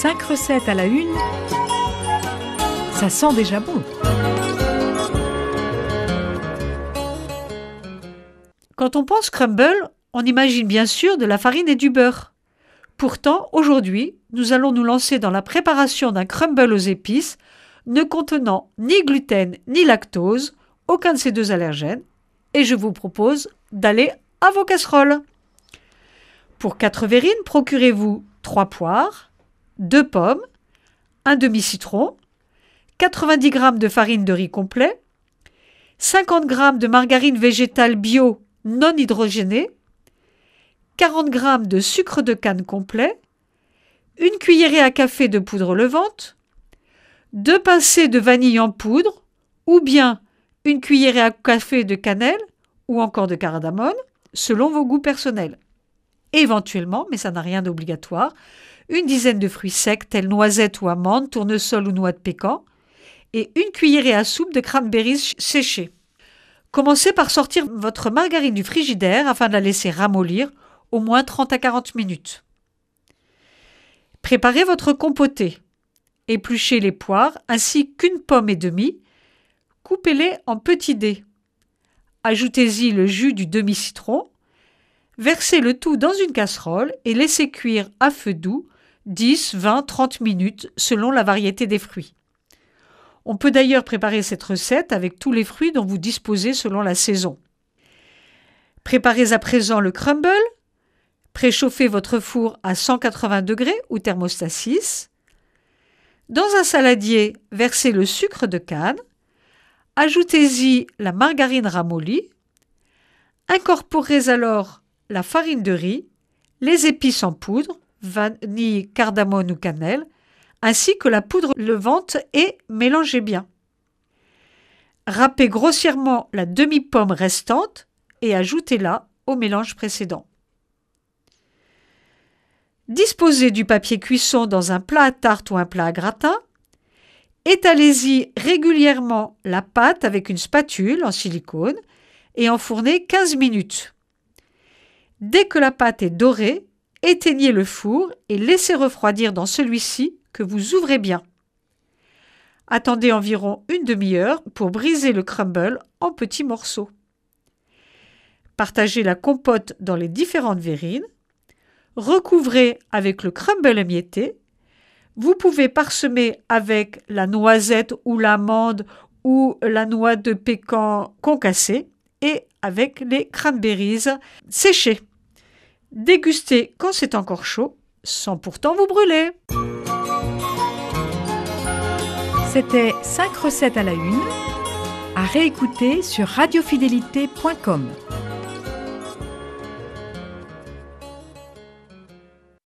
5 recettes à la une, ça sent déjà bon. Quand on pense crumble, on imagine bien sûr de la farine et du beurre. Pourtant, aujourd'hui, nous allons nous lancer dans la préparation d'un crumble aux épices ne contenant ni gluten ni lactose, aucun de ces deux allergènes, et je vous propose d'aller à vos casseroles. Pour 4 verrines, procurez-vous 3 poires, 2 pommes, un demi-citron, 90 g de farine de riz complet, 50 g de margarine végétale bio non hydrogénée, 40 g de sucre de canne complet, une cuillerée à café de poudre levante, 2 pincées de vanille en poudre ou bien une cuillerée à café de cannelle ou encore de cardamome, selon vos goûts personnels. Éventuellement, mais ça n'a rien d'obligatoire, une dizaine de fruits secs tels noisettes ou amandes, tournesol ou noix de pécan, et une cuillerée à soupe de cranberries séchés. Commencez par sortir votre margarine du frigidaire afin de la laisser ramollir au moins 30 à 40 minutes. Préparez votre compoté. Épluchez les poires ainsi qu'une pomme et demie. Coupez-les en petits dés. Ajoutez-y le jus du demi-citron. Versez le tout dans une casserole et laissez cuire à feu doux 10, 20, 30 minutes selon la variété des fruits. On peut d'ailleurs préparer cette recette avec tous les fruits dont vous disposez selon la saison. Préparez à présent le crumble. Préchauffez votre four à 180 degrés ou thermostat 6. Dans un saladier, versez le sucre de canne. Ajoutez-y la margarine ramollie. Incorporez alors la farine de riz, les épices en poudre, vanille, cardamome ou cannelle, ainsi que la poudre levante et mélangez bien. Râpez grossièrement la demi-pomme restante et ajoutez-la au mélange précédent. Disposez du papier cuisson dans un plat à tarte ou un plat à gratin. Étalez-y régulièrement la pâte avec une spatule en silicone et enfournez 15 minutes. Dès que la pâte est dorée, éteignez le four et laissez refroidir dans celui-ci que vous ouvrez bien. Attendez environ une demi-heure pour briser le crumble en petits morceaux. Partagez la compote dans les différentes verrines. Recouvrez avec le crumble émietté. Vous pouvez parsemer avec la noisette ou l'amande ou la noix de pécan concassée et avec les cranberries séchées. Dégustez quand c'est encore chaud, sans pourtant vous brûler. C'était 5 recettes à la une, à réécouter sur radiofidélité.com.